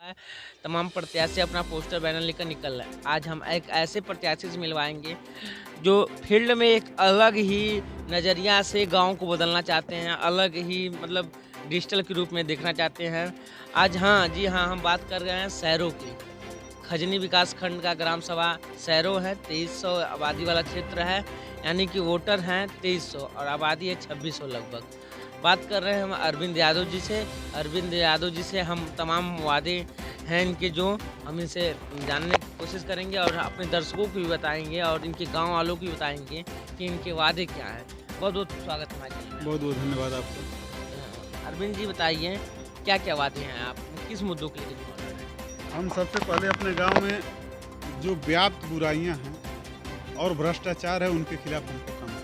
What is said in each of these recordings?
है, तमाम प्रत्याशी अपना पोस्टर बैनर लेकर निकल रहे हैं। आज हम एक ऐसे प्रत्याशी से मिलवाएंगे जो फील्ड में एक अलग ही नज़रिया से गांव को बदलना चाहते हैं, अलग ही मतलब डिजिटल के रूप में देखना चाहते हैं। आज हाँ जी हाँ, हम बात कर रहे हैं शहरों की। खजनी विकास खंड का ग्राम सभा सैरो है, 2300 आबादी वाला क्षेत्र है, यानी कि वोटर हैं 2300 और आबादी है 2600 लगभग। बात कर रहे हैं हम अरविंद यादव जी से। अरविंद यादव जी से हम तमाम वादे हैं इनके, जो हम इनसे जानने की कोशिश करेंगे और अपने दर्शकों को भी बताएंगे और इनके गांव वालों को भी बताएंगे कि इनके वादे क्या हैं। बहुत बहुत स्वागत है हमारे चैनल में। बहुत बहुत धन्यवाद आपका। अरविंद जी बताइए, क्या क्या वादे हैं, आप किस मुद्दों के लिए चुनाव लड़ रहे हैं? हम सबसे पहले अपने गांव में जो व्याप्त बुराइयां हैं और भ्रष्टाचार है उनके खिलाफ हमको काम करना है।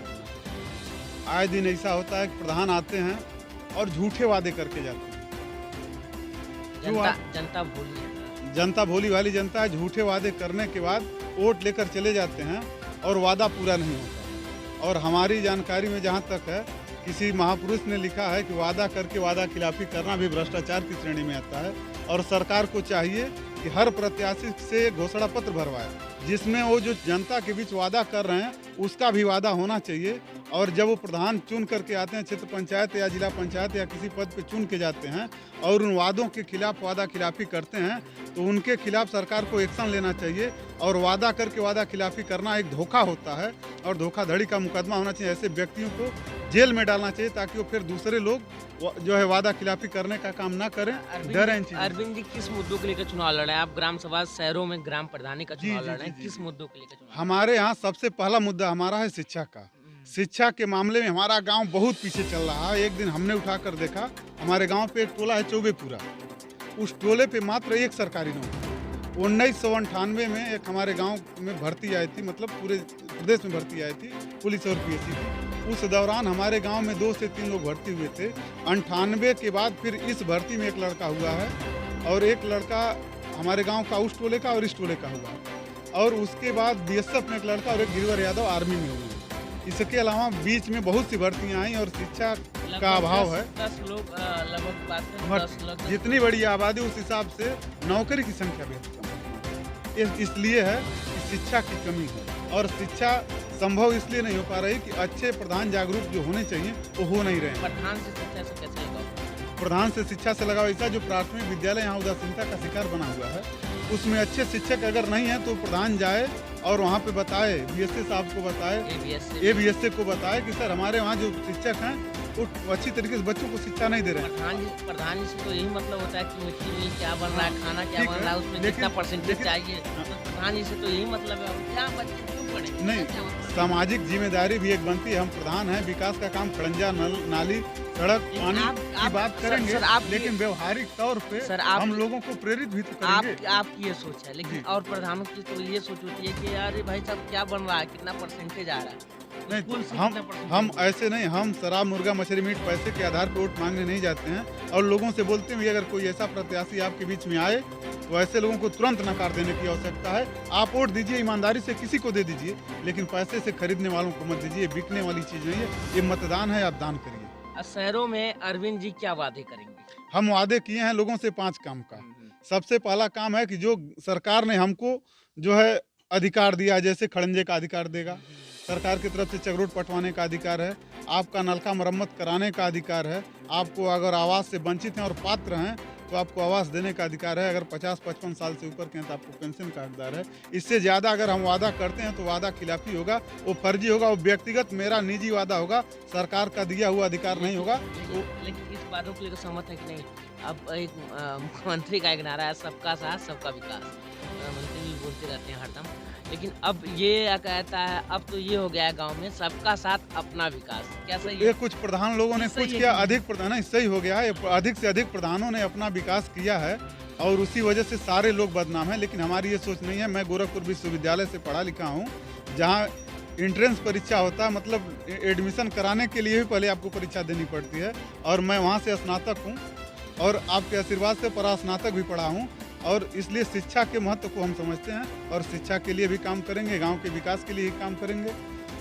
आए दिन ऐसा होता है कि प्रधान आते हैं और झूठे वादे करके जाते हैं। जनता भूली है। जनता भोली वाली जनता है, झूठे वादे करने के बाद वोट लेकर चले जाते हैं और वादा पूरा नहीं होता। और हमारी जानकारी में जहाँ तक है, किसी महापुरुष ने लिखा है कि वादा करके वादा खिलाफी करना भी भ्रष्टाचार की श्रेणी में आता है। और सरकार को चाहिए कि हर प्रत्याशी से घोषणा पत्र भरवाए, जिसमें वो जो जनता के बीच वादा कर रहे हैं उसका भी वादा होना चाहिए। और जब वो प्रधान चुन करके आते हैं, क्षेत्र पंचायत या जिला पंचायत या किसी पद पे चुन के जाते हैं और उन वादों के खिलाफ वादा खिलाफी करते हैं, तो उनके खिलाफ सरकार को एक्शन लेना चाहिए। और वादा करके वादा खिलाफी करना एक धोखा होता है और धोखाधड़ी का मुकदमा होना चाहिए। ऐसे व्यक्तियों को जेल में डालना चाहिए ताकि वो फिर दूसरे लोग जो है वादा खिलाफी करने का काम ना करें, डरें इन चीज़ों से। अरविंद जी किस मुद्दों को लेकर चुनाव लड़ रहे हैं? आप ग्राम सभा शहरों में ग्राम प्रधानी का जी, चुनाव जी, लड़ रहे हैं, जी, किस जी। मुद्दों को लेकर चुनाव? हमारे यहाँ सबसे पहला मुद्दा हमारा है शिक्षा का। शिक्षा के मामले में हमारा गांव बहुत पीछे चल रहा है। एक दिन हमने उठाकर देखा, हमारे गांव पे एक टोला है चौबेपुरा, उस टोले पे मात्र एक सरकारी नौकरी। 1998 में एक हमारे गांव में भर्ती आई थी, मतलब पूरे प्रदेश में भर्ती आई थी, पुलिस और पीएससी की। उस दौरान हमारे गांव में 2 से 3 लोग भर्ती हुए थे। 98 के बाद फिर इस भर्ती में एक लड़का हुआ है और एक लड़का हमारे गाँव का उस टोले का और इस टोले का हुआ। और उसके बाद बीएसएफ में एक लड़का और एक गिरिवर यादव आर्मी में हुए। इसके अलावा बीच में बहुत सी भर्तियां आई और शिक्षा का अभाव है। 10 लोग लगभग बात करें, 10 लोग। जितनी बड़ी आबादी उस हिसाब से नौकरी की संख्या भी कम है। इसलिए है कि शिक्षा की कमी है और शिक्षा संभव इसलिए नहीं हो पा रही कि अच्छे प्रधान जागरूक जो होने चाहिए वो हो नहीं रहे हैं। प्रधान से शिक्षा से कैसे लगाओ? प्रधान से शिक्षा से लगाओ ऐसा, जो प्राथमिक विद्यालय यहाँ उदासीनता का शिकार बना हुआ है, उसमें अच्छे शिक्षक अगर नहीं है तो प्रधान जाए और वहाँ पे बताए, बीएसए साहब को बताए, एबीएसए को बताए कि सर हमारे वहाँ जो शिक्षक हैं वो अच्छी तरीके से बच्चों को शिक्षा नहीं दे रहे हैं। प्रधान जी से तो यही मतलब होता है कि मिट्टी में क्या बन रहा है, खाना क्या ठीक बन है, रहा है, उसमें लेकिन- कितना परसेंटेज लेकिन- चाहिए। हाँ। तो प्रधान जी से तो यही मतलब है, क्या बच्चे क्यों पढ़े? नहीं, क्या मतलब? सामाजिक जिम्मेदारी भी एक बनती है। हम प्रधान हैं, विकास का काम खड़ंजा, नाली, सड़क, पानी की बात करेंगे, लेकिन व्यवहारिक तौर पे सर, आप- हम लोगों को प्रेरित भी तो करेंगे। आपकी ये सोच है, लेकिन जी। और प्रधानों की तो ये सोच होती है कि यार भाई साहब क्या बन रहा है, कितना परसेंटेज आ रहा है। नहीं, स्कूल से हम कितना percentage हम आ रहा है? ऐसे नहीं, हम शराब, मुर्गा, मछली, मीट पैसे के आधार पर वोट मांगने नहीं जाते हैं। और लोगों से बोलते हैं कि अगर कोई ऐसा प्रत्याशी आपके बीच में आए तो ऐसे लोगों को तुरंत नकार देने की आवश्यकता है। आप वोट दीजिए, ईमानदारी से किसी को दे दीजिए, लेकिन पैसे से खरीदने वालों को मत दीजिए। बिकने वाली चीज़ नहीं है, ये मतदान है, आप दान करिए। शहरों में अरविंद जी क्या वादे करेंगे? हम वादे किए हैं लोगों से 5 काम का। सबसे पहला काम है कि जो सरकार ने हमको जो है अधिकार दिया है, जैसे खड़ंजे का अधिकार देगा, सरकार की तरफ से चगरोट पटवाने का अधिकार है, आपका नलका मरम्मत कराने का अधिकार है, आपको अगर आवास से वंचित हैं और पात्र हैं तो आपको आवास देने का अधिकार है, अगर 50-55 साल से ऊपर के हैं तो आपको पेंशन का हकदार है। इससे ज़्यादा अगर हम वादा करते हैं तो वादा खिलाफी होगा, वो फर्जी होगा, वो व्यक्तिगत मेरा निजी वादा होगा, सरकार का दिया हुआ अधिकार नहीं होगा। लेकिन इस बातों को लेकर सहमत है कि नहीं? अब एक मुख्यमंत्री का एक नारा है, सबका साथ सबका विकास। मंत्री भी बोलते रहते हैं हरदम, लेकिन अब ये कहता है, अब तो ये हो गया है गांव में, सबका साथ अपना विकास। क्या सही ये है? कुछ प्रधान लोगों ने सही कुछ है किया, कि नहीं? अधिक प्रधान नहीं, सही हो गया है। अधिक से अधिक प्रधानों ने अपना विकास किया है और उसी वजह से सारे लोग बदनाम हैं। लेकिन हमारी ये सोच नहीं है। मैं गोरखपुर विश्वविद्यालय से पढ़ा लिखा हूँ, जहाँ एंट्रेंस परीक्षा होता है, मतलब एडमिशन कराने के लिए भी पहले आपको परीक्षा देनी पड़ती है। और मैं वहाँ से स्नातक हूँ और आपके आशीर्वाद से परास्नातक भी पढ़ा हूँ। और इसलिए शिक्षा के महत्व को हम समझते हैं और शिक्षा के लिए भी काम करेंगे, गांव के विकास के लिए ही काम करेंगे।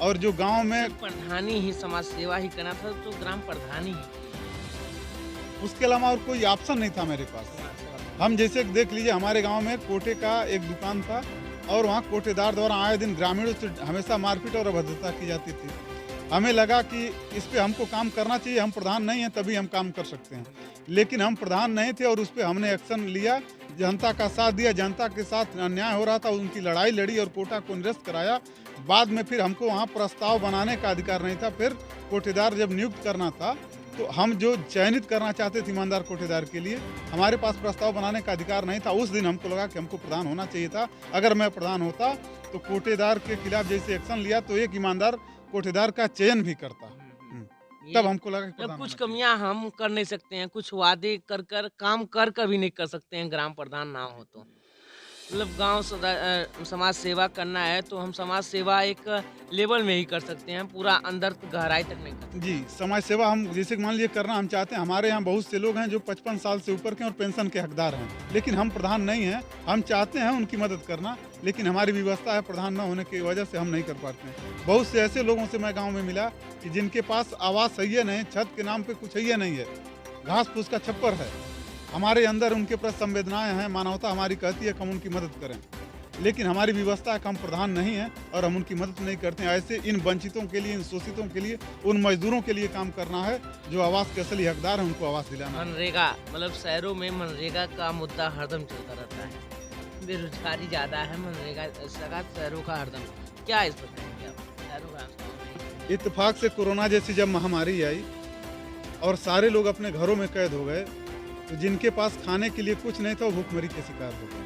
और जो गांव में प्रधानी ही समाज सेवा ही करना था, तो ग्राम प्रधानी ही उसके अलावा और कोई ऑप्शन नहीं था मेरे पास। हम जैसे देख लीजिए, हमारे गांव में कोटे का एक दुकान था और वहाँ कोटेदार द्वारा आए दिन ग्रामीणों से हमेशा मारपीट और अभद्रता की जाती थी। हमें लगा कि इस पे हमको काम करना चाहिए, हम प्रधान नहीं हैं तभी हम काम कर सकते हैं। लेकिन हम प्रधान नहीं थे और उस पर हमने एक्शन लिया, जनता का साथ दिया, जनता के साथ अन्याय हो रहा था, उनकी लड़ाई लड़ी और कोटा को निरस्त कराया। बाद में फिर हमको वहाँ प्रस्ताव बनाने का अधिकार नहीं था। फिर कोटेदार जब नियुक्त करना था तो हम जो चयनित करना चाहते थे ईमानदार कोटेदार के लिए, हमारे पास प्रस्ताव बनाने का अधिकार नहीं था। उस दिन हमको लगा कि हमको प्रधान होना चाहिए था। अगर मैं प्रधान होता तो कोटेदार के खिलाफ जैसे एक्शन लिया तो एक ईमानदार कोटेदार का चयन भी करता। तब हमको लगा कि मतलब प्रधान कुछ होना चाहिए। कमियां हम कर नहीं सकते हैं, कुछ वादे कर कर काम कर भी नहीं कर सकते हैं ग्राम प्रधान ना हो तो। मतलब गांव समाज सेवा करना है तो हम समाज सेवा एक लेवल में ही कर सकते हैं, पूरा अंदर गहराई तक नहीं कर सकते। जी, समाज सेवा हम जैसे कि मान लीजिए करना हम चाहते हैं। हमारे यहाँ बहुत से लोग हैं जो 55 साल से ऊपर के और पेंशन के हकदार हैं, लेकिन हम प्रधान नहीं हैं। हम चाहते हैं उनकी मदद करना, लेकिन हमारी व्यवस्था है प्रधान न होने की वजह से हम नहीं कर पाते हैं। बहुत से ऐसे लोगों से मैं गाँव में मिला कि जिनके पास आवास सही है नहीं, छत के नाम पर कुछ है नहीं है, घास फूस का छप्पर है। हमारे अंदर उनके प्रति संवेदनाएं हैं, मानवता हमारी कहती है कि हम उनकी मदद करें, लेकिन हमारी व्यवस्था है कि हम प्रधान नहीं हैं और हम उनकी मदद नहीं करते हैं। ऐसे इन वंचितों के लिए, इन शोषितों के लिए, उन मजदूरों के लिए काम करना है जो आवास के असली हकदार हैं, उनको आवास दिलाना है। मनरेगा मतलब शहरों में मनरेगा का मुद्दा हरदम चलता रहता है, बेरोजगारी ज़्यादा है, मनरेगा सगा शहरों का हरदम। क्या इस पर कहेंगे आप? शहरों का इत्तेफाक से कोरोना जैसी जब महामारी आई और सारे लोग अपने घरों में कैद हो गए, तो जिनके पास खाने के लिए कुछ नहीं था वो भूखमरी के शिकार हो गए।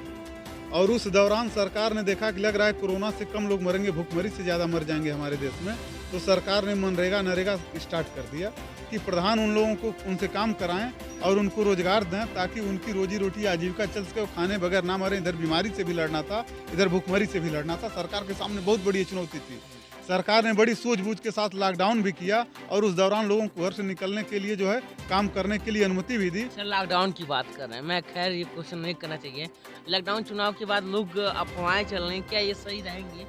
और उस दौरान सरकार ने देखा कि लग रहा है कोरोना से कम लोग मरेंगे, भूखमरी से ज़्यादा मर जाएंगे हमारे देश में, तो सरकार ने मनरेगा नरेगा स्टार्ट कर दिया कि प्रधान उन लोगों को उनसे काम कराएं और उनको रोजगार दें ताकि उनकी रोजी रोटी आजीविका चल सके, वो खाने बगैर ना मरें। इधर बीमारी से भी लड़ना था, इधर भूखमरी से भी लड़ना था। सरकार के सामने बहुत बड़ी चुनौती थी। सरकार ने बड़ी सूझबूझ के साथ लॉकडाउन भी किया और उस दौरान लोगों को घर से निकलने के लिए जो है काम करने के लिए अनुमति भी दी। अच्छा, लॉकडाउन की बात कर रहे हैं, मैं खैर ये क्वेश्चन नहीं करना चाहिए। लॉकडाउन चुनाव के बाद लोग अफवाहें चल रही हैं, क्या ये सही रहेंगी?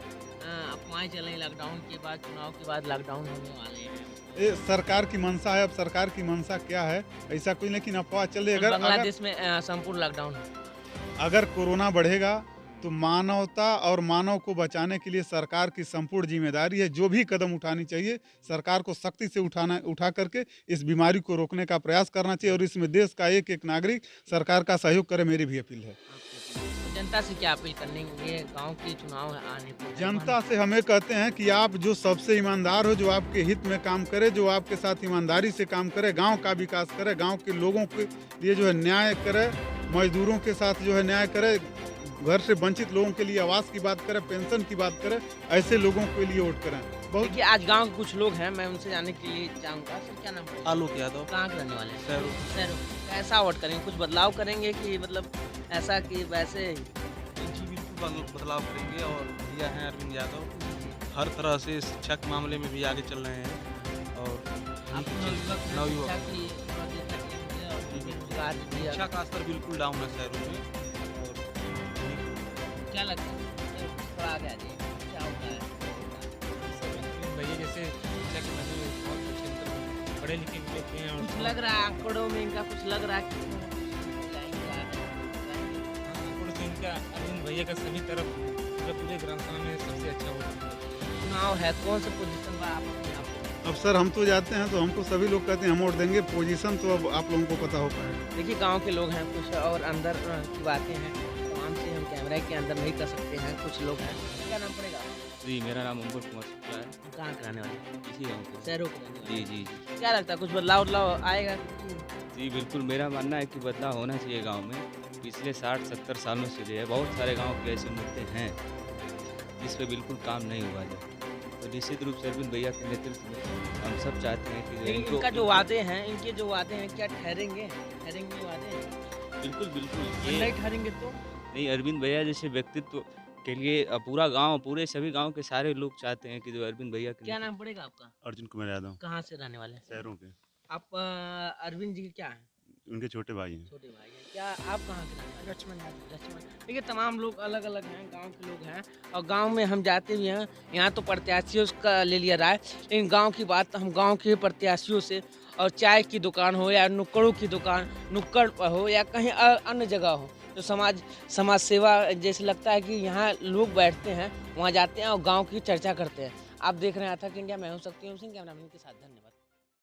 अफवाहें चल रही लॉकडाउन के बाद, चुनाव के बाद लॉकडाउन होने वाले हैं। ये सरकार की मंशा है। अब सरकार की मंशा क्या है ऐसा कुछ, लेकिन अफवाह चल रही है। बांग्लादेश में संपूर्ण लॉकडाउन है। अगर कोरोना बढ़ेगा तो मानवता और मानव को बचाने के लिए सरकार की संपूर्ण जिम्मेदारी है। जो भी कदम उठानी चाहिए सरकार को सख्ती से उठा करके इस बीमारी को रोकने का प्रयास करना चाहिए और इसमें देश का एक एक नागरिक सरकार का सहयोग करे, मेरी भी अपील है। जनता से क्या अपील करनी है? गांव के चुनाव आने पर जनता से हमें कहते हैं कि आप जो सबसे ईमानदार हो, जो आपके हित में काम करे, जो आपके साथ ईमानदारी से काम करे, गांव का विकास करे, गांव के लोगों के लिए जो है न्याय करे, मजदूरों के साथ जो है न्याय करे, घर से वंचित लोगों के लिए आवास की बात करें, पेंशन की बात करें, ऐसे लोगों के लिए वोट करें। बहुत देखिए, आज गांव के कुछ लोग हैं, मैं उनसे जानने के लिए चाहूँगा। सर, क्या नाम है? आलोक यादव। कहाँ के रहने वाले हैं? शहरों। शहरों। कैसा वोट करेंगे? कुछ बदलाव करेंगे कि मतलब ऐसा कि वैसे ही? जी बिल्कुल बदलाव करेंगे और भैया हैं अरविंद यादव, हर तरह से शिक्षा के मामले में भी आगे चल रहे हैं और आप नवयुवक बेरोजगार भी है। शिक्षा का स्तर बिल्कुल डाउन है शहरों में। और क्या लगता है? थोड़ा आगे आ जाइए, क्या होता है? भैया जैसे शिक्षा के मामले में बहुत अच्छे मतलब पढ़े लिखे भी लोग हैं और कुछ लग रहा है आंकड़ों में इनका, कुछ लग रहा है कि आंकड़ों से इनका अरविंद भैया का सभी तरफ मतलब पूरे ग्राम सभा में सबसे अच्छा वोट है। चुनाव है, कौन सा पोजीशन पर आप अपने आप को? अब सर हम तो जाते हैं तो हमको सभी लोग कहते हैं हम वोट देंगे, पोजीशन तो अब आप लोगों को पता हो पाएगा। देखिए, गांव के लोग हैं, कुछ और अंदर की बातें हैं, तमाम से हम कैमरा के अंदर नहीं कर सकते हैं। कुछ लोग हैं, क्या नाम पड़ेगा? जी, मेरा नाम अंकुर कुमार शुक्ला है, कहाँ के रहने वाले? इसी गाँव के। शहरों के रहने वाले। जी जी जी क्या लगता है कुछ बदलाव आएगा? जी बिल्कुल, मेरा मानना है कि बदलाव होना चाहिए गांव में। पिछले 60-70 सालों से जो है बहुत सारे गांव के ऐसे मुद्दे हैं जिस पे बिल्कुल काम नहीं हुआ है। तो निश्चित रूप से अरविंद भैया के नेतृत्व में हम सब चाहते हैं कि जो लेकिन इनको इनका जो वादे हैं, इनके जो वादे हैं, क्या ठहरेंगे? ठहरेंगे वादे? बिल्कुल बिल्कुल नहीं ये ठहरेंगे तो? नहीं, अरविंद भैया जैसे व्यक्तित्व के लिए पूरा गांव, पूरे सभी गांव के सारे लोग चाहते हैं कि जो अरविंद भैया के क्या नाम पड़ेगा आपका? अर्जुन कुमार यादव, कहाँ से रहने वाले हैं? शहरों के। आप अरविंद जी के क्या हैं? उनके छोटे भाई हैं। छोटे भाई हैं। क्या आप कहाँ के रहने वाले? लक्ष्मण। देखिए तमाम लोग अलग अलग हैं, गांव के लोग हैं और गांव में हम जाते भी हैं। यहाँ तो प्रत्याशियों का ले लिया राय, लेकिन गांव की बात हम गांव के प्रत्याशियों से, और चाय की दुकान हो या नुक्कड़ों की दुकान, नुक्कड़ पर हो या कहीं अन्य जगह हो, तो समाज सेवा जैसे लगता है कि यहाँ लोग बैठते हैं, वहाँ जाते हैं और गाँव की चर्चा करते हैं। आप देख रहे हैं अथक इंडिया, मैं हूँ शक्ति सिंह, कैमरामैन के साथ। धन्यवाद।